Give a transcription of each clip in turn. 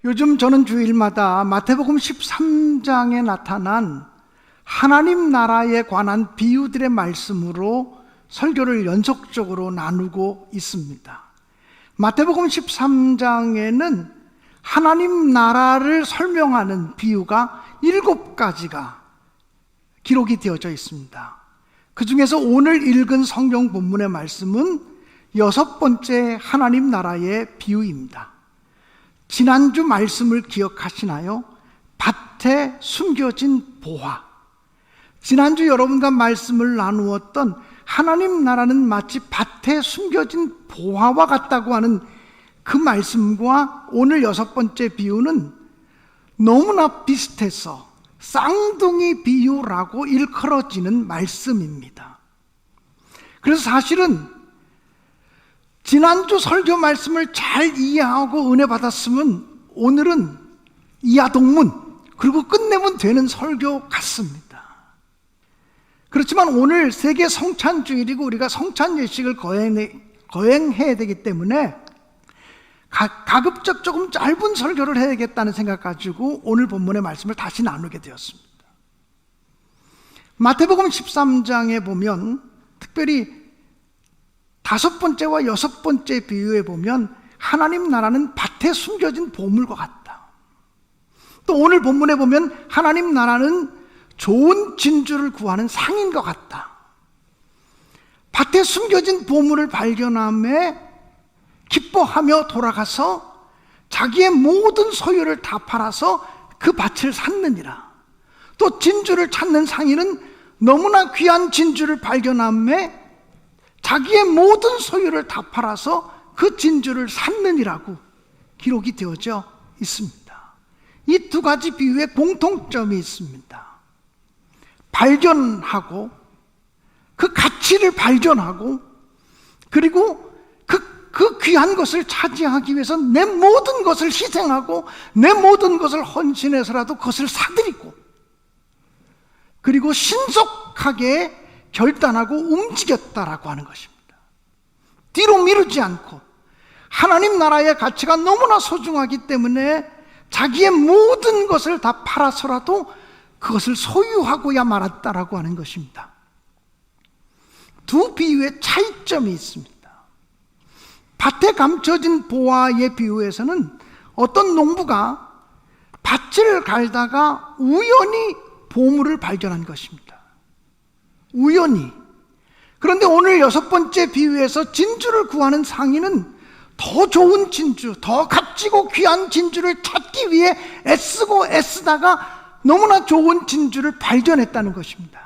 요즘 저는 주일마다 마태복음 13장에 나타난 하나님 나라에 관한 비유들의 말씀으로 설교를 연속적으로 나누고 있습니다. 마태복음 13장에는 하나님 나라를 설명하는 비유가 7가지가 기록이 되어져 있습니다. 그 중에서 오늘 읽은 성경 본문의 말씀은 6번째 하나님 나라의 비유입니다. 지난주 말씀을 기억하시나요? 밭에 숨겨진 보화. 지난주 여러분과 말씀을 나누었던 하나님 나라는 마치 밭에 숨겨진 보화와 같다고 하는 그 말씀과 오늘 6번째 비유는 너무나 비슷해서 쌍둥이 비유라고 일컬어지는 말씀입니다. 그래서 사실은 지난주 설교 말씀을 잘 이해하고 은혜 받았으면 오늘은 이하동문 그리고 끝내면 되는 설교 같습니다. 그렇지만 오늘 세계 성찬주일이고 우리가 성찬 예식을 거행해야 되기 때문에 가급적 조금 짧은 설교를 해야겠다는 생각 가지고 오늘 본문의 말씀을 다시 나누게 되었습니다. 마태복음 13장에 보면 특별히 5번째와 6번째 비유에 보면 하나님 나라는 밭에 숨겨진 보물과 같다. 또 오늘 본문에 보면 하나님 나라는 좋은 진주를 구하는 상인과 같다. 밭에 숨겨진 보물을 발견함에 기뻐하며 돌아가서 자기의 모든 소유를 다 팔아서 그 밭을 샀느니라. 또 진주를 찾는 상인은 너무나 귀한 진주를 발견함에 자기의 모든 소유를 다 팔아서 그 진주를 샀느니라고 기록이 되어져 있습니다. 이 2가지 비유에 공통점이 있습니다. 발견하고 그 가치를 발견하고 그리고 그 귀한 것을 차지하기 위해서 내 모든 것을 희생하고 내 모든 것을 헌신해서라도 그것을 사들이고 그리고 신속하게 결단하고 움직였다라고 하는 것입니다. 뒤로 미루지 않고 하나님 나라의 가치가 너무나 소중하기 때문에 자기의 모든 것을 다 팔아서라도 그것을 소유하고야 말았다라고 하는 것입니다. 2 비유의 차이점이 있습니다. 밭에 감춰진 보화의 비유에서는 어떤 농부가 밭을 갈다가 우연히 보물을 발견한 것입니다. 우연히. 그런데 오늘 6번째 비유에서 진주를 구하는 상인은 더 좋은 진주, 더 값지고 귀한 진주를 찾기 위해 애쓰고 애쓰다가 너무나 좋은 진주를 발견했다는 것입니다.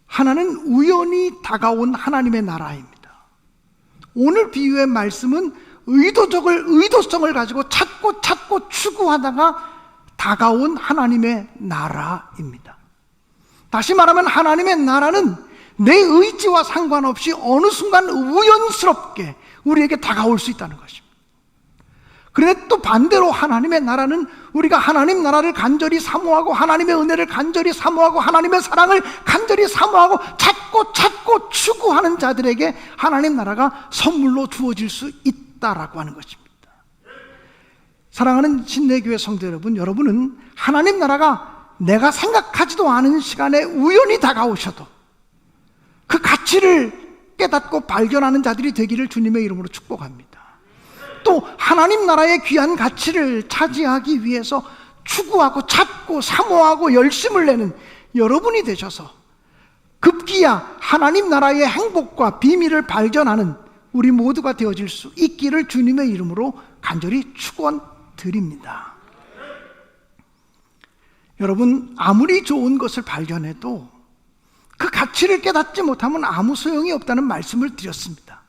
하나는 우연히 다가온 하나님의 나라입니다. 오늘 비유의 말씀은 의도성을 가지고 찾고 추구하다가 다가온 하나님의 나라입니다. 다시 말하면 하나님의 나라는 내 의지와 상관없이 어느 순간 우연스럽게 우리에게 다가올 수 있다는 것입니다. 그런데 또 반대로 하나님의 나라는 우리가 하나님 나라를 간절히 사모하고 하나님의 은혜를 간절히 사모하고 하나님의 사랑을 간절히 사모하고 찾고 추구하는 자들에게 하나님 나라가 선물로 주어질 수 있다라고 하는 것입니다. 사랑하는 신내교회 성도 여러분, 여러분은 하나님 나라가 내가 생각하지도 않은 시간에 우연히 다가오셔도 그 가치를 깨닫고 발견하는 자들이 되기를 주님의 이름으로 축복합니다. 또 하나님 나라의 귀한 가치를 차지하기 위해서 추구하고 찾고 사모하고 열심을 내는 여러분이 되셔서 급기야 하나님 나라의 행복과 비밀을 발견하는 우리 모두가 되어질 수 있기를 주님의 이름으로 간절히 축원드립니다. 여러분, 아무리 좋은 것을 발견해도 그 가치를 깨닫지 못하면 아무 소용이 없다는 말씀을 드렸습니다.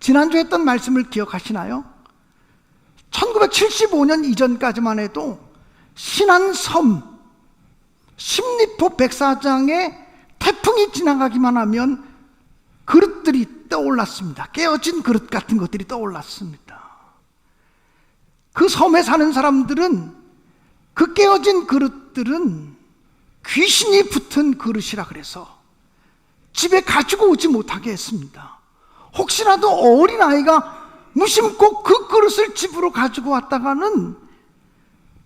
지난주에 했던 말씀을 기억하시나요? 1975년 이전까지만 해도 신안섬 십리포 백사장에 태풍이 지나가기만 하면 그릇들이 떠올랐습니다. 깨어진 그릇 같은 것들이 떠올랐습니다. 그 섬에 사는 사람들은 그 깨어진 그릇들은 귀신이 붙은 그릇이라 그래서 집에 가지고 오지 못하게 했습니다. 혹시라도 어린아이가 무심코 그 그릇을 집으로 가지고 왔다가는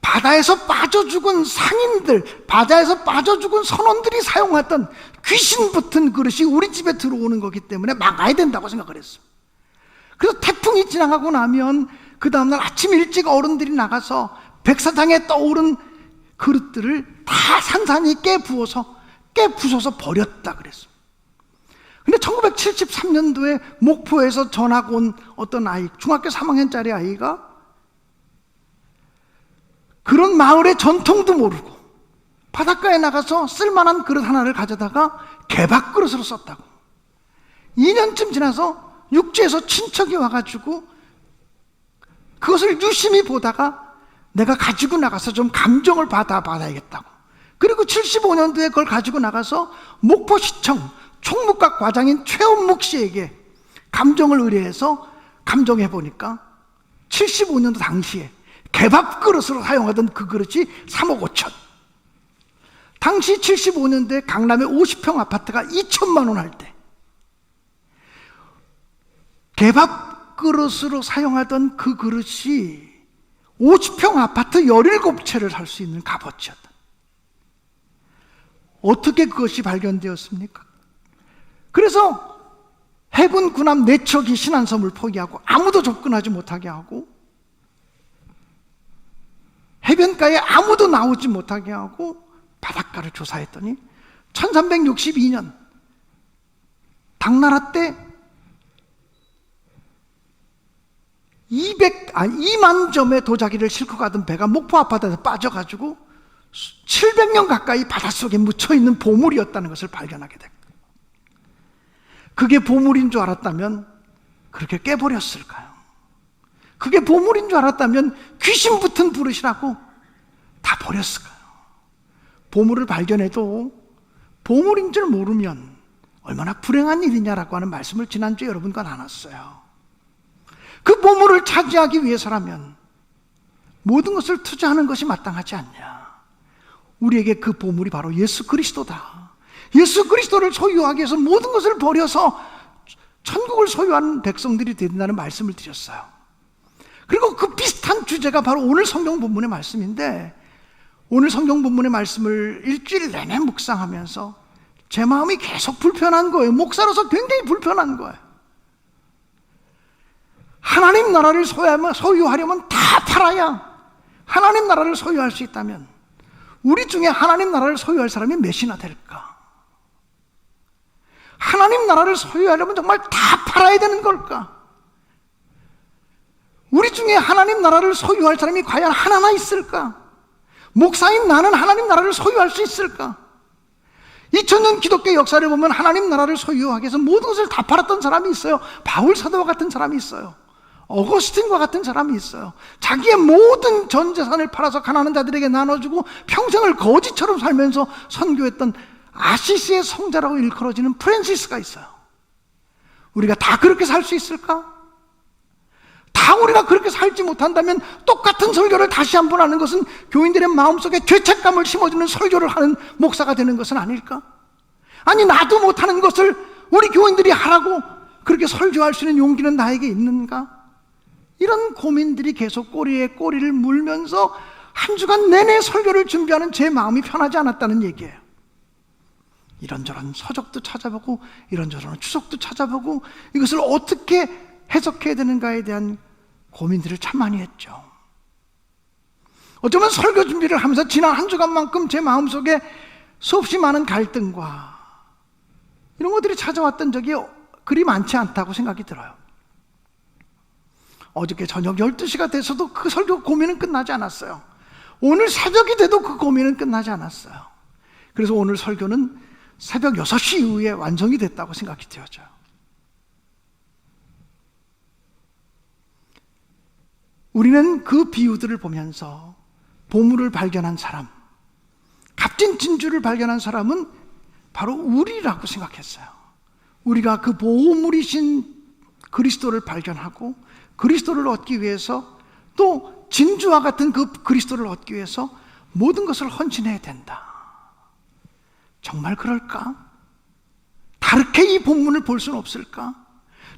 바다에서 빠져 죽은 상인들, 바다에서 빠져 죽은 선원들이 사용했던 귀신 붙은 그릇이 우리 집에 들어오는 거기 때문에 막아야 된다고 생각을 했어요. 그래서 태풍이 지나가고 나면 그 다음날 아침 일찍 어른들이 나가서 백사장에 떠오른 그릇들을 다 산산히 깨부숴서 버렸다 그랬어요. 근데 1973년도에 목포에서 전학 온 어떤 아이, 중학교 3학년짜리 아이가 그런 마을의 전통도 모르고 바닷가에 나가서 쓸만한 그릇 하나를 가져다가 개밥 그릇으로 썼다고. 2년쯤 지나서 육지에서 친척이 와가지고 그것을 유심히 보다가 내가 가지고 나가서 좀 감정을 받아야겠다고. 그리고 75년도에 그걸 가지고 나가서 목포시청 총무과 과장인 최원묵 씨에게 감정을 의뢰해서 감정해 보니까 75년도 당시에 개밥 그릇으로 사용하던 그 그릇이 3억 5천. 당시 75년도에 강남에 50평 아파트가 2천만 원 할 때 개밥 그릇으로 사용하던 그 그릇이 50평 아파트 17채를 살 수 있는 값어치였다. 어떻게 그것이 발견되었습니까? 그래서 해군 군함 4척이 신안섬을 포기하고 아무도 접근하지 못하게 하고 해변가에 아무도 나오지 못하게 하고 바닷가를 조사했더니 1362년 당나라 때 2만 점의 도자기를 싣고 가던 배가 목포 아파트에서 빠져가지고 700년 가까이 바닷속에 묻혀있는 보물이었다는 것을 발견하게 됐고, 그게 보물인 줄 알았다면 그렇게 깨버렸을까요? 그게 보물인 줄 알았다면 귀신 붙은 부릇이라고 다 버렸을까요? 보물을 발견해도 보물인 줄 모르면 얼마나 불행한 일이냐라고 하는 말씀을 지난주에 여러분과 나눴어요. 그 보물을 차지하기 위해서라면 모든 것을 투자하는 것이 마땅하지 않냐. 우리에게 그 보물이 바로 예수 그리스도다. 예수 그리스도를 소유하기 위해서 모든 것을 버려서 천국을 소유하는 백성들이 된다는 말씀을 드렸어요. 그리고 그 비슷한 주제가 바로 오늘 성경 본문의 말씀인데, 오늘 성경 본문의 말씀을 일주일 내내 묵상하면서 제 마음이 계속 불편한 거예요. 목사로서 굉장히 불편한 거예요. 하나님 나라를 소유하려면 다 팔아야 하나님 나라를 소유할 수 있다면 우리 중에 하나님 나라를 소유할 사람이 몇이나 될까? 하나님 나라를 소유하려면 정말 다 팔아야 되는 걸까? 우리 중에 하나님 나라를 소유할 사람이 과연 하나나 있을까? 목사인 나는 하나님 나라를 소유할 수 있을까? 2000년 기독교 역사를 보면 하나님 나라를 소유하기 위해서 모든 것을 다 팔았던 사람이 있어요. 바울 사도와 같은 사람이 있어요. 어거스틴과 같은 사람이 있어요. 자기의 모든 전 재산을 팔아서 가난한 자들에게 나눠주고 평생을 거지처럼 살면서 선교했던 아시시의 성자라고 일컬어지는 프랜시스가 있어요. 우리가 다 그렇게 살 수 있을까? 다 우리가 그렇게 살지 못한다면 똑같은 설교를 다시 한번 하는 것은 교인들의 마음속에 죄책감을 심어주는 설교를 하는 목사가 되는 것은 아닐까? 아니, 나도 못하는 것을 우리 교인들이 하라고 그렇게 설교할 수 있는 용기는 나에게 있는가? 이런 고민들이 계속 꼬리에 꼬리를 물면서 한 주간 내내 설교를 준비하는 제 마음이 편하지 않았다는 얘기예요. 이런저런 서적도 찾아보고 이런저런 추석도 찾아보고 이것을 어떻게 해석해야 되는가에 대한 고민들을 참 많이 했죠. 어쩌면 설교 준비를 하면서 지난 한 주간만큼 제 마음속에 수없이 많은 갈등과 이런 것들이 찾아왔던 적이 그리 많지 않다고 생각이 들어요. 어저께 저녁 12시가 돼서도 그 설교 고민은 끝나지 않았어요. 오늘 새벽이 돼도 그 고민은 끝나지 않았어요. 그래서 오늘 설교는 새벽 6시 이후에 완성이 됐다고 생각이 되어져요. 우리는 그 비유들을 보면서 보물을 발견한 사람, 값진 진주를 발견한 사람은 바로 우리라고 생각했어요. 우리가 그 보물이신 그리스도를 발견하고 그리스도를 얻기 위해서, 또 진주와 같은 그 그리스도를 얻기 위해서 모든 것을 헌신해야 된다. 정말 그럴까? 다르게 이 본문을 볼 수는 없을까?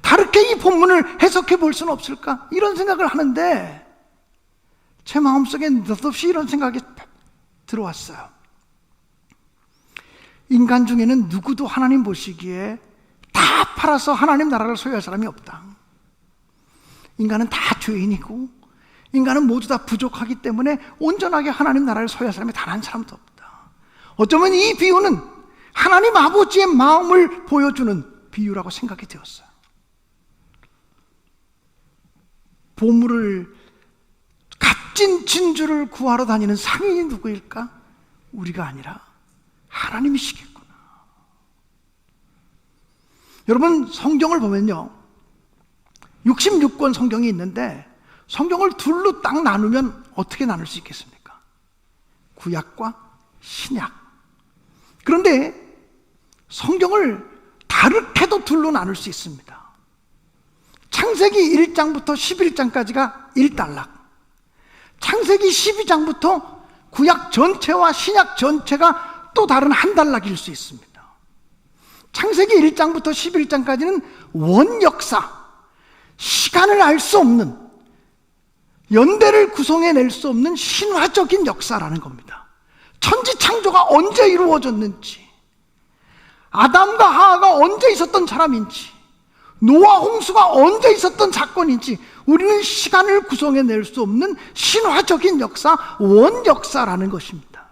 다르게 이 본문을 해석해 볼 수는 없을까? 이런 생각을 하는데 제 마음속에 느닷없이 이런 생각이 들어왔어요. 인간 중에는 누구도 하나님 보시기에 다 팔아서 하나님 나라를 소유할 사람이 없다. 인간은 다 죄인이고 인간은 모두 다 부족하기 때문에 온전하게 하나님 나라를 소유할 사람이 단 한 사람도 없다. 어쩌면 이 비유는 하나님 아버지의 마음을 보여주는 비유라고 생각이 되었어요. 보물을 값진 진주를 구하러 다니는 상인이 누구일까? 우리가 아니라 하나님이시겠구나. 여러분, 성경을 보면요, 66권 성경이 있는데 성경을 둘로 딱 나누면 어떻게 나눌 수 있겠습니까? 구약과 신약. 그런데 성경을 다르게도 둘로 나눌 수 있습니다. 창세기 1장부터 11장까지가 1단락, 창세기 12장부터 구약 전체와 신약 전체가 또 다른 한 단락일 수 있습니다. 창세기 1장부터 11장까지는 원역사, 시간을 알 수 없는, 연대를 구성해낼 수 없는 신화적인 역사라는 겁니다. 천지창조가 언제 이루어졌는지, 아담과 하하가 언제 있었던 사람인지, 노아 홍수가 언제 있었던 사건인지 우리는 시간을 구성해낼 수 없는 신화적인 역사, 원역사라는 것입니다.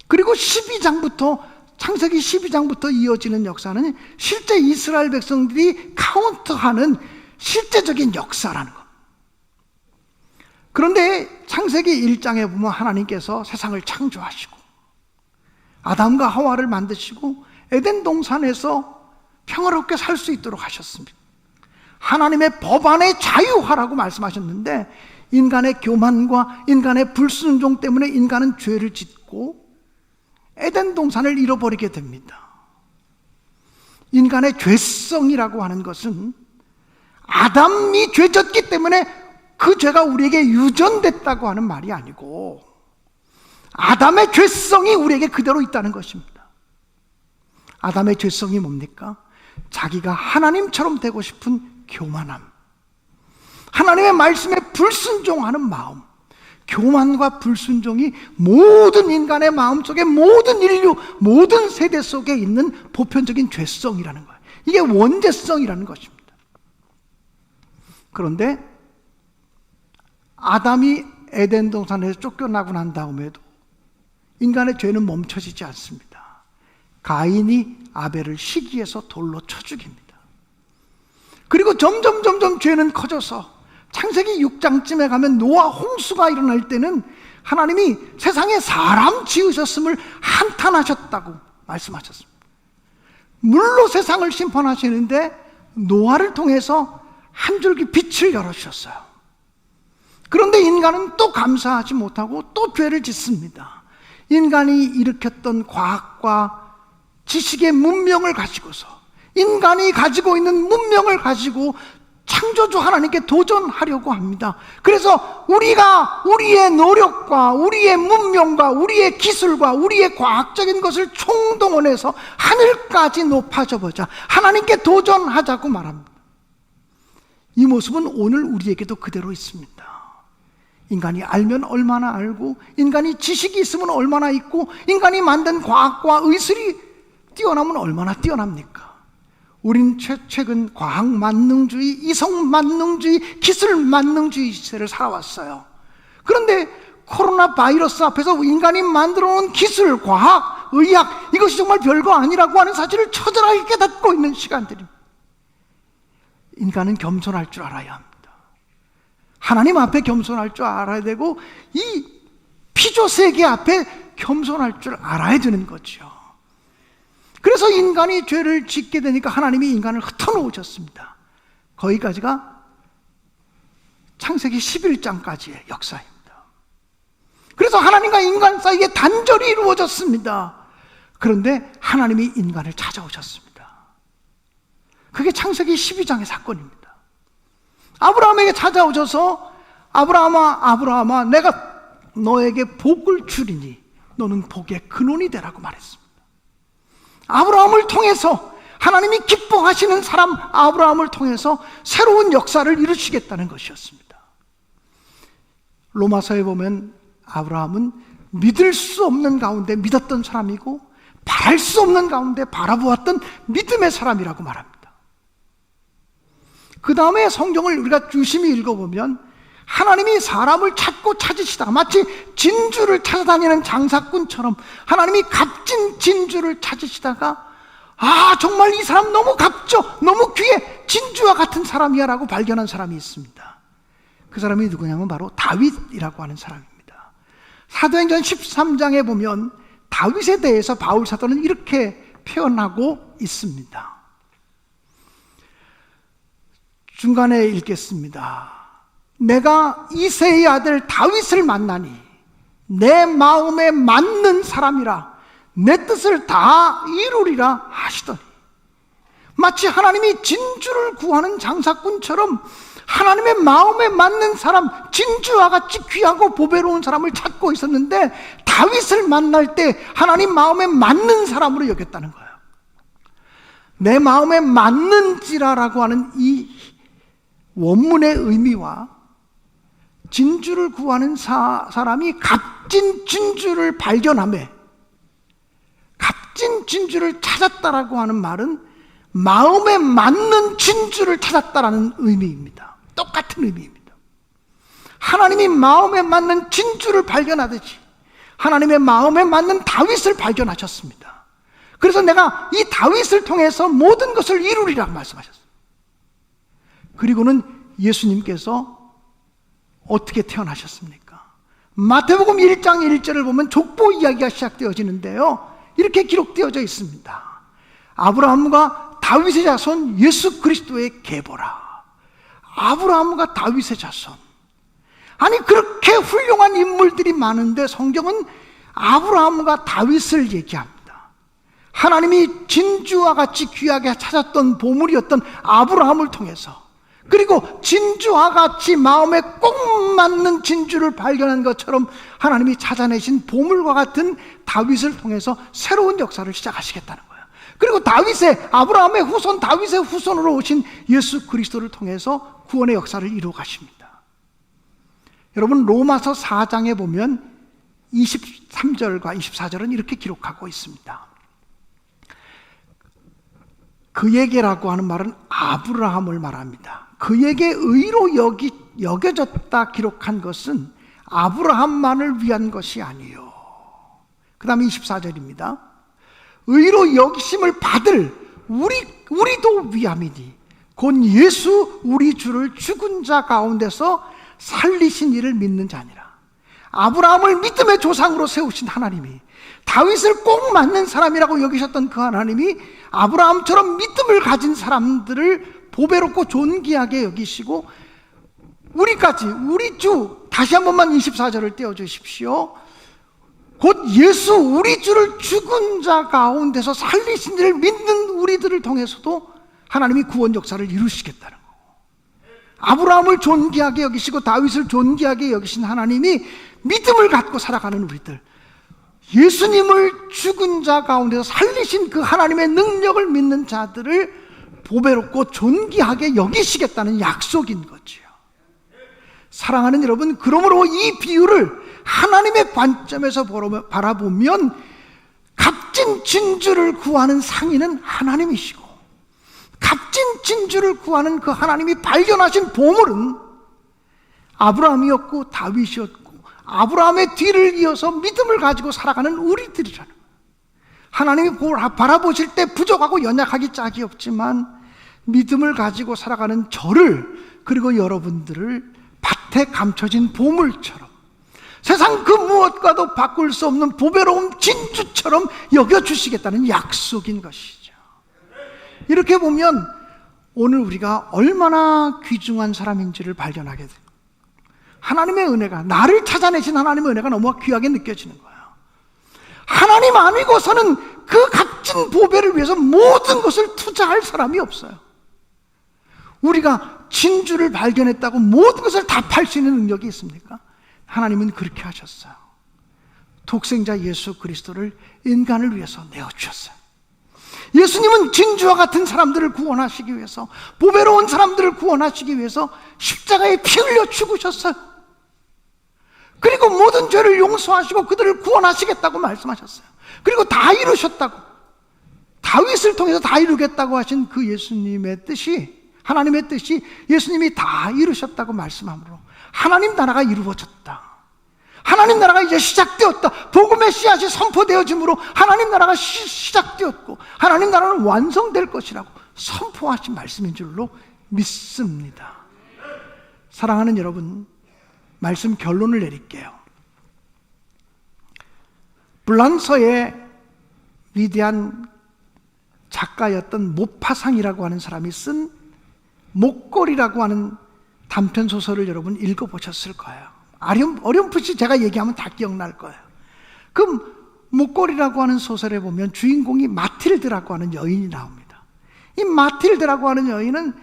그리고 12장부터, 창세기 12장부터 이어지는 역사는 실제 이스라엘 백성들이 카운트하는 실제적인 역사라는 것. 그런데 창세기 1장에 보면 하나님께서 세상을 창조하시고 아담과 하와를 만드시고 에덴 동산에서 평화롭게 살 수 있도록 하셨습니다. 하나님의 법안에 자유하라고 말씀하셨는데 인간의 교만과 인간의 불순종 때문에 인간은 죄를 짓고 에덴 동산을 잃어버리게 됩니다. 인간의 죄성이라고 하는 것은 아담이 죄졌기 때문에 그 죄가 우리에게 유전됐다고 하는 말이 아니고 아담의 죄성이 우리에게 그대로 있다는 것입니다. 아담의 죄성이 뭡니까? 자기가 하나님처럼 되고 싶은 교만함, 하나님의 말씀에 불순종하는 마음. 교만과 불순종이 모든 인간의 마음속에, 모든 인류, 모든 세대 속에 있는 보편적인 죄성이라는 거예요. 이게 원죄성이라는 것입니다. 그런데 아담이 에덴 동산에서 쫓겨나고 난 다음에도 인간의 죄는 멈춰지지 않습니다. 가인이 아벨을 시기해서 돌로 쳐 죽입니다. 그리고 점점 죄는 커져서 창세기 6장쯤에 가면 노아 홍수가 일어날 때는 하나님이 세상에 사람 지으셨음을 한탄하셨다고 말씀하셨습니다. 물로 세상을 심판하시는데 노아를 통해서 한 줄기 빛을 열어주셨어요. 그런데 인간은 또 감사하지 못하고 또 죄를 짓습니다. 인간이 일으켰던 과학과 지식의 문명을 가지고서, 인간이 가지고 있는 문명을 가지고 창조주 하나님께 도전하려고 합니다. 그래서 우리가 우리의 노력과 우리의 문명과 우리의 기술과 우리의 과학적인 것을 총동원해서 하늘까지 높아져 보자, 하나님께 도전하자고 말합니다. 이 모습은 오늘 우리에게도 그대로 있습니다. 인간이 알면 얼마나 알고, 인간이 지식이 있으면 얼마나 있고, 인간이 만든 과학과 의술이 뛰어나면 얼마나 뛰어납니까? 우린 최근 과학 만능주의, 이성 만능주의, 기술 만능주의 시대를 살아왔어요. 그런데 코로나 바이러스 앞에서 인간이 만들어 놓은 기술, 과학, 의학, 이것이 정말 별거 아니라고 하는 사실을 처절하게 깨닫고 있는 시간들입니다. 인간은 겸손할 줄 알아야 합니다. 하나님 앞에 겸손할 줄 알아야 되고, 이 피조세계 앞에 겸손할 줄 알아야 되는 거죠. 그래서 인간이 죄를 짓게 되니까 하나님이 인간을 흩어놓으셨습니다. 거기까지가 창세기 11장까지의 역사입니다. 그래서 하나님과 인간 사이에 단절이 이루어졌습니다. 그런데 하나님이 인간을 찾아오셨습니다. 그게 창세기 12장의 사건입니다. 아브라함에게 찾아오셔서 아브라함아, 내가 너에게 복을 주리니 너는 복의 근원이 되라고 말했습니다. 아브라함을 통해서 하나님이 기뻐하시는 사람 아브라함을 통해서 새로운 역사를 이루시겠다는 것이었습니다. 로마서에 보면 아브라함은 믿을 수 없는 가운데 믿었던 사람이고 바랄 수 없는 가운데 바라보았던 믿음의 사람이라고 말합니다. 그 다음에 성경을 우리가 유심히 읽어보면 하나님이 사람을 찾고 찾으시다가 마치 진주를 찾아다니는 장사꾼처럼 하나님이 값진 진주를 찾으시다가 정말 이 사람 너무 값져, 너무 귀해, 진주와 같은 사람이야 라고 발견한 사람이 있습니다. 그 사람이 누구냐면 바로 다윗이라고 하는 사람입니다. 사도행전 13장에 보면 다윗에 대해서 바울 사도는 이렇게 표현하고 있습니다. 중간에 읽겠습니다. 내가 이새의 아들 다윗을 만나니 내 마음에 맞는 사람이라 내 뜻을 다 이루리라 하시더니, 마치 하나님이 진주를 구하는 장사꾼처럼 하나님의 마음에 맞는 사람, 진주와 같이 귀하고 보배로운 사람을 찾고 있었는데 다윗을 만날 때 하나님 마음에 맞는 사람으로 여겼다는 거예요. 내 마음에 맞는지라라고 하는 이 원문의 의미와 진주를 구하는 사람이 값진 진주를 발견하며 값진 진주를 찾았다라고 하는 말은 마음에 맞는 진주를 찾았다라는 의미입니다. 똑같은 의미입니다. 하나님이 마음에 맞는 진주를 발견하듯이 하나님의 마음에 맞는 다윗을 발견하셨습니다. 그래서 내가 이 다윗을 통해서 모든 것을 이루리라고 말씀하셨어요. 그리고는 예수님께서 어떻게 태어나셨습니까? 마태복음 1장 1절을 보면 족보 이야기가 시작되어지는데요, 이렇게 기록되어져 있습니다. 아브라함과 다윗의 자손 예수 그리스도의 계보라. 아브라함과 다윗의 자손. 아니, 그렇게 훌륭한 인물들이 많은데 성경은 아브라함과 다윗을 얘기합니다. 하나님이 진주와 같이 귀하게 찾았던 보물이었던 아브라함을 통해서, 그리고 진주와 같이 마음에 꼭 맞는 진주를 발견한 것처럼 하나님이 찾아내신 보물과 같은 다윗을 통해서 새로운 역사를 시작하시겠다는 거예요. 그리고 아브라함의 후손 다윗의 후손으로 오신 예수 그리스도를 통해서 구원의 역사를 이루어 가십니다. 여러분, 로마서 4장에 보면 23절과 24절은 이렇게 기록하고 있습니다. 그에게라고 하는 말은 아브라함을 말합니다. 그에게 의로 여겨졌다 기록한 것은 아브라함만을 위한 것이 아니요. 그 다음에 24절입니다. 의로 여기심을 받을 우리도 위함이니 곧 예수 우리 주를 죽은 자 가운데서 살리신 이를 믿는 자니라. 아브라함을 믿음의 조상으로 세우신 하나님이 다윗을 꼭 맞는 사람이라고 여기셨던 그 하나님이 아브라함처럼 믿음을 가진 사람들을 보배롭고 존귀하게 여기시고 우리까지, 우리 주, 다시 한 번만 24절을 떼어주십시오. 곧 예수 우리 주를 죽은 자 가운데서 살리신 이를 믿는 우리들을 통해서도 하나님이 구원 역사를 이루시겠다는 거고, 아브라함을 존귀하게 여기시고 다윗을 존귀하게 여기신 하나님이 믿음을 갖고 살아가는 우리들, 예수님을 죽은 자 가운데서 살리신 그 하나님의 능력을 믿는 자들을 보배롭고 존귀하게 여기시겠다는 약속인 거지요. 사랑하는 여러분, 그러므로 이 비유를 하나님의 관점에서 바라보면 값진 진주를 구하는 상인은 하나님이시고, 값진 진주를 구하는 그 하나님이 발견하신 보물은 아브라함이었고 다윗이었고 아브라함의 뒤를 이어서 믿음을 가지고 살아가는 우리들이라는 거예요. 하나님이 바라보실 때 부족하고 연약하기 짝이 없지만 믿음을 가지고 살아가는 저를, 그리고 여러분들을 밭에 감춰진 보물처럼, 세상 그 무엇과도 바꿀 수 없는 보배로운 진주처럼 여겨주시겠다는 약속인 것이죠. 이렇게 보면 오늘 우리가 얼마나 귀중한 사람인지를 발견하게 돼요. 하나님의 은혜가, 나를 찾아내신 하나님의 은혜가 너무 귀하게 느껴지는 거예요. 하나님 아니고서는 그 값진 보배를 위해서 모든 것을 투자할 사람이 없어요. 우리가 진주를 발견했다고 모든 것을 다 팔 수 있는 능력이 있습니까? 하나님은 그렇게 하셨어요. 독생자 예수 그리스도를 인간을 위해서 내어주셨어요. 예수님은 진주와 같은 사람들을 구원하시기 위해서, 보배로운 사람들을 구원하시기 위해서 십자가에 피 흘려 죽으셨어요. 그리고 모든 죄를 용서하시고 그들을 구원하시겠다고 말씀하셨어요. 그리고 다 이루셨다고, 다윗을 통해서 다 이루겠다고 하신 그 예수님의 뜻이, 하나님의 뜻이 예수님이 다 이루셨다고 말씀함으로 하나님 나라가 이루어졌다, 하나님 나라가 이제 시작되었다, 복음의 씨앗이 선포되어짐으로 하나님 나라가 시작되었고 하나님 나라는 완성될 것이라고 선포하신 말씀인 줄로 믿습니다. 사랑하는 여러분, 말씀 결론을 내릴게요. 불란서의 위대한 작가였던 모파상이라고 하는 사람이 쓴 목걸이라고 하는 단편소설을 여러분 읽어보셨을 거예요. 어렴풋이 제가 얘기하면 다 기억날 거예요. 그 목걸이라고 하는 소설에 보면 주인공이 마틸드라고 하는 여인이 나옵니다. 이 마틸드라고 하는 여인은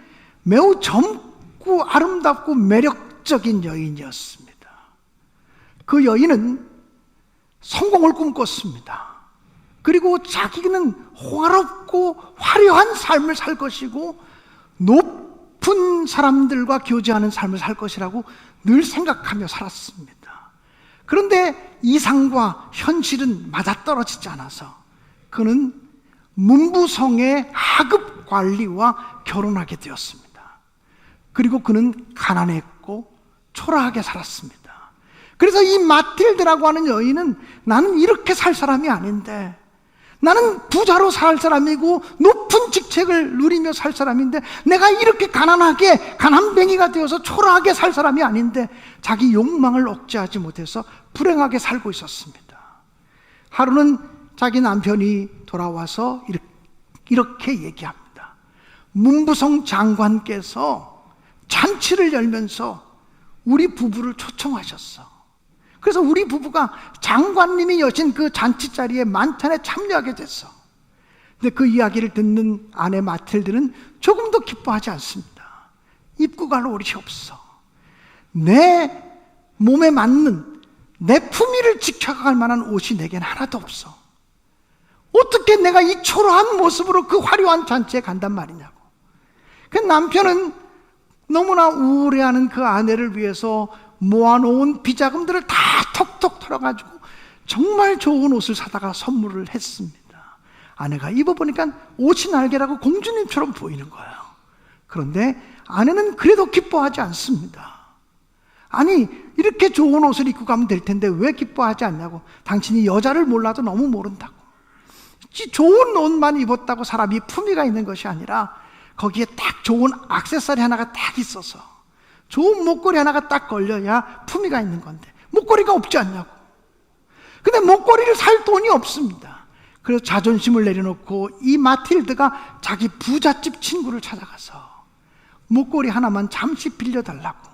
매우 젊고 아름답고 매력적인 여인이었습니다. 그 여인은 성공을 꿈꿨습니다. 그리고 자기는 호화롭고 화려한 삶을 살 것이고 높은 사람들과 교제하는 삶을 살 것이라고 늘 생각하며 살았습니다. 그런데 이상과 현실은 맞아떨어지지 않아서 그는 문부성의 하급 관리와 결혼하게 되었습니다. 그리고 그는 가난했고 초라하게 살았습니다. 그래서 이 마틸드라고 하는 여인은 나는 이렇게 살 사람이 아닌데, 나는 부자로 살 사람이고 높은 직책을 누리며 살 사람인데 내가 이렇게 가난하게 가난뱅이가 되어서 초라하게 살 사람이 아닌데, 자기 욕망을 억제하지 못해서 불행하게 살고 있었습니다. 하루는 자기 남편이 돌아와서 이렇게 얘기합니다. 문부성 장관께서 잔치를 열면서 우리 부부를 초청하셨어. 그래서 우리 부부가 장관님이 여신 그 잔치 자리에 만찬에 참여하게 됐어. 근데 그 이야기를 듣는 아내 마틸드는 조금도 기뻐하지 않습니다. 입고 갈 옷이 없어. 내 몸에 맞는 내 품위를 지켜갈 만한 옷이 내겐 하나도 없어. 어떻게 내가 이 초라한 모습으로 그 화려한 잔치에 간단 말이냐고. 그 남편은 너무나 우울해하는 그 아내를 위해서 모아놓은 비자금들을 다 톡톡 털어가지고 정말 좋은 옷을 사다가 선물을 했습니다. 아내가 입어보니까 옷이 날개라고 공주님처럼 보이는 거예요. 그런데 아내는 그래도 기뻐하지 않습니다. 아니, 이렇게 좋은 옷을 입고 가면 될 텐데 왜 기뻐하지 않냐고. 당신이 여자를 몰라도 너무 모른다고. 좋은 옷만 입었다고 사람이 품위가 있는 것이 아니라 거기에 딱 좋은 액세서리 하나가 딱 있어서, 좋은 목걸이 하나가 딱 걸려야 품위가 있는 건데 목걸이가 없지 않냐고. 근데 목걸이를 살 돈이 없습니다. 그래서 자존심을 내려놓고 이 마틸드가 자기 부잣집 친구를 찾아가서 목걸이 하나만 잠시 빌려달라고.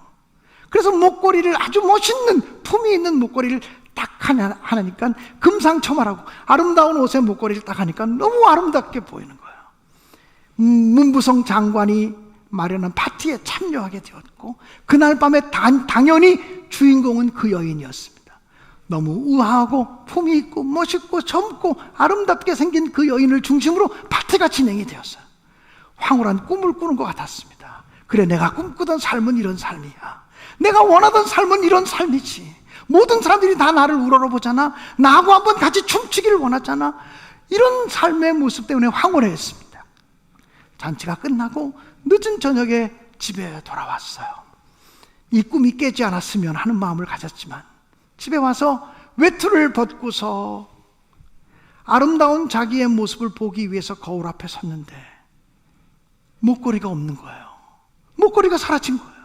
그래서 목걸이를, 아주 멋있는 품위 있는 목걸이를 딱 하니까 금상첨화라고 아름다운 옷에 목걸이를 딱 하니까 너무 아름답게 보이는 거예요. 문부성 장관이 마련한 파티에 참여하게 되었고 그날 밤에 당연히 주인공은 그 여인이었습니다. 너무 우아하고 품위 있고 멋있고 젊고 아름답게 생긴 그 여인을 중심으로 파티가 진행이 되었어요. 황홀한 꿈을 꾸는 것 같았습니다. 그래, 내가 꿈꾸던 삶은 이런 삶이야. 내가 원하던 삶은 이런 삶이지. 모든 사람들이 다 나를 우러러보잖아. 나하고 한번 같이 춤추기를 원하잖아. 이런 삶의 모습 때문에 황홀해했습니다. 잔치가 끝나고 늦은 저녁에 집에 돌아왔어요. 이 꿈이 깨지 않았으면 하는 마음을 가졌지만 집에 와서 외투를 벗고서 아름다운 자기의 모습을 보기 위해서 거울 앞에 섰는데 목걸이가 없는 거예요. 목걸이가 사라진 거예요.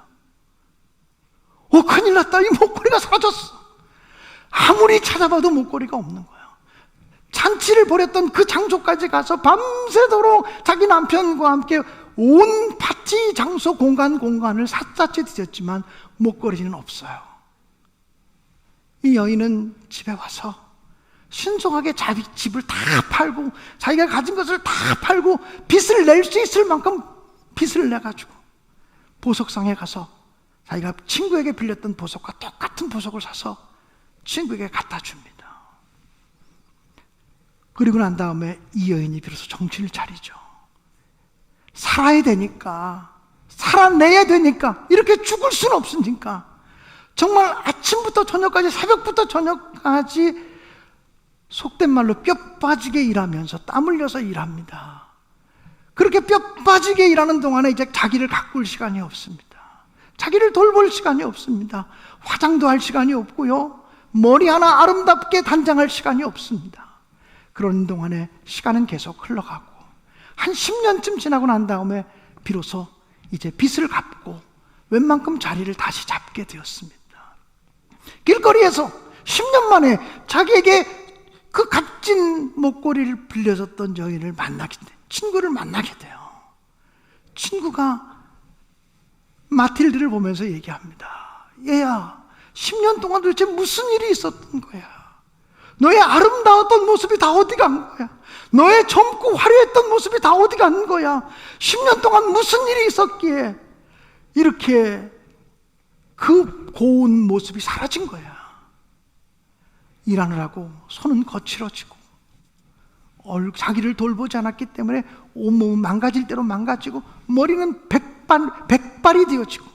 큰일 났다. 이 목걸이가 사라졌어. 아무리 찾아봐도 목걸이가 없는 거예요. 잔치를 벌였던 그 장소까지 가서 밤새도록 자기 남편과 함께 온 파티 장소 공간을 샅샅이 뒤졌지만 목걸이는 없어요. 이 여인은 집에 와서 신속하게 자기 집을 다 팔고 자기가 가진 것을 다 팔고 빚을 낼 수 있을 만큼 빚을 내가지고 보석상에 가서 자기가 친구에게 빌렸던 보석과 똑같은 보석을 사서 친구에게 갖다 줍니다. 그리고 난 다음에 이 여인이 비로소 정신을 차리죠. 살아야 되니까, 살아내야 되니까, 이렇게 죽을 수는 없으니까 정말 아침부터 저녁까지, 새벽부터 저녁까지 속된 말로 뼈 빠지게 일하면서 땀 흘려서 일합니다. 그렇게 뼈 빠지게 일하는 동안에 이제 자기를 가꿀 시간이 없습니다. 자기를 돌볼 시간이 없습니다. 화장도 할 시간이 없고요, 머리 하나 아름답게 단장할 시간이 없습니다. 그런 동안에 시간은 계속 흘러가고 한 10년쯤 지나고 난 다음에 비로소 이제 빚을 갚고 웬만큼 자리를 다시 잡게 되었습니다. 길거리에서 10년 만에 자기에게 그 값진 목걸이를 빌려줬던 여인을 만나게 돼, 친구를 만나게 돼요. 친구가 마틸드를 보면서 얘기합니다. 얘야, 10년 동안 도대체 무슨 일이 있었던 거야? 너의 아름다웠던 모습이 다 어디 간 거야? 너의 젊고 화려했던 모습이 다 어디 간 거야? 10년 동안 무슨 일이 있었기에 이렇게 그 고운 모습이 사라진 거야. 일하느라고 손은 거칠어지고 자기를 돌보지 않았기 때문에 온몸은 망가질 대로 망가지고 머리는 백발이 되어지고,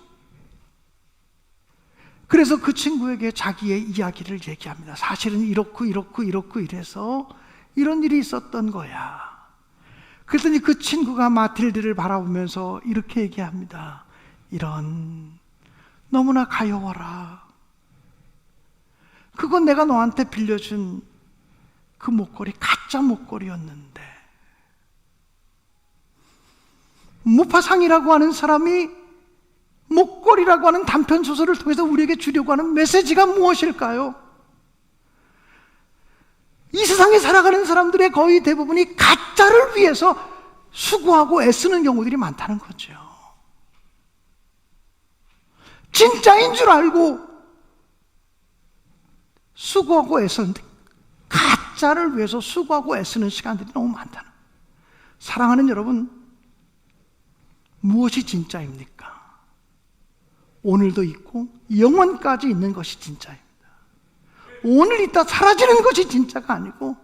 그래서 그 친구에게 자기의 이야기를 얘기합니다. 사실은 이렇고 이래서 이런 일이 있었던 거야. 그랬더니 그 친구가 마틸드를 바라보면서 이렇게 얘기합니다. 이런, 너무나 가여워라. 그건 내가 너한테 빌려준 그 목걸이 가짜 목걸이였는데, 무파상이라고 하는 사람이 목걸이라고 하는 단편 소설을 통해서 우리에게 주려고 하는 메시지가 무엇일까요? 이 세상에 살아가는 사람들의 거의 대부분이 가짜를 위해서 수고하고 애쓰는 경우들이 많다는 거죠. 진짜인 줄 알고 수고하고 애쓰는데 가짜를 위해서 수고하고 애쓰는 시간들이 너무 많다는 거예요. 사랑하는 여러분, 무엇이 진짜입니까? 오늘도 있고 영원까지 있는 것이 진짜입니다. 오늘 있다 사라지는 것이 진짜가 아니고,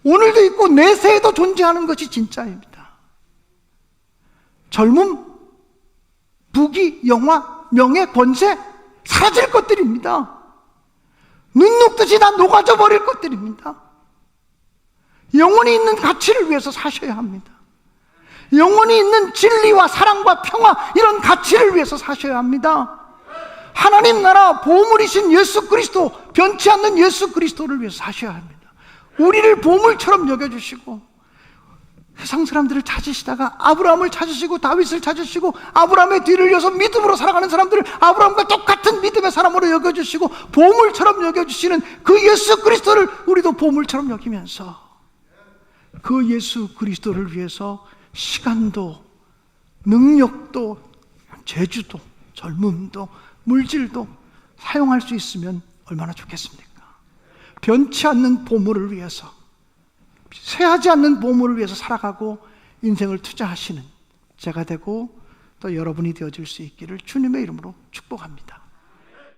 오늘도 있고 내세에도 존재하는 것이 진짜입니다. 젊음, 부귀, 영화, 명예, 권세, 사라질 것들입니다. 눈 녹듯이 다 녹아져 버릴 것들입니다. 영원히 있는 가치를 위해서 사셔야 합니다. 영원히 있는 진리와 사랑과 평화, 이런 가치를 위해서 사셔야 합니다. 하나님 나라 보물이신 예수 그리스도, 변치 않는 예수 그리스도를 위해서 사셔야 합니다. 우리를 보물처럼 여겨주시고, 세상 사람들을 찾으시다가 아브라함을 찾으시고 다윗을 찾으시고 아브라함의 뒤를 이어서 믿음으로 살아가는 사람들을 아브라함과 똑같은 믿음의 사람으로 여겨주시고 보물처럼 여겨주시는 그 예수 그리스도를 우리도 보물처럼 여기면서 그 예수 그리스도를 위해서 시간도 능력도 재주도 젊음도 물질도 사용할 수 있으면 얼마나 좋겠습니까? 변치 않는 보물을 위해서, 쇠하지 않는 보물을 위해서 살아가고 인생을 투자하시는 제가 되고 또 여러분이 되어질 수 있기를 주님의 이름으로 축복합니다.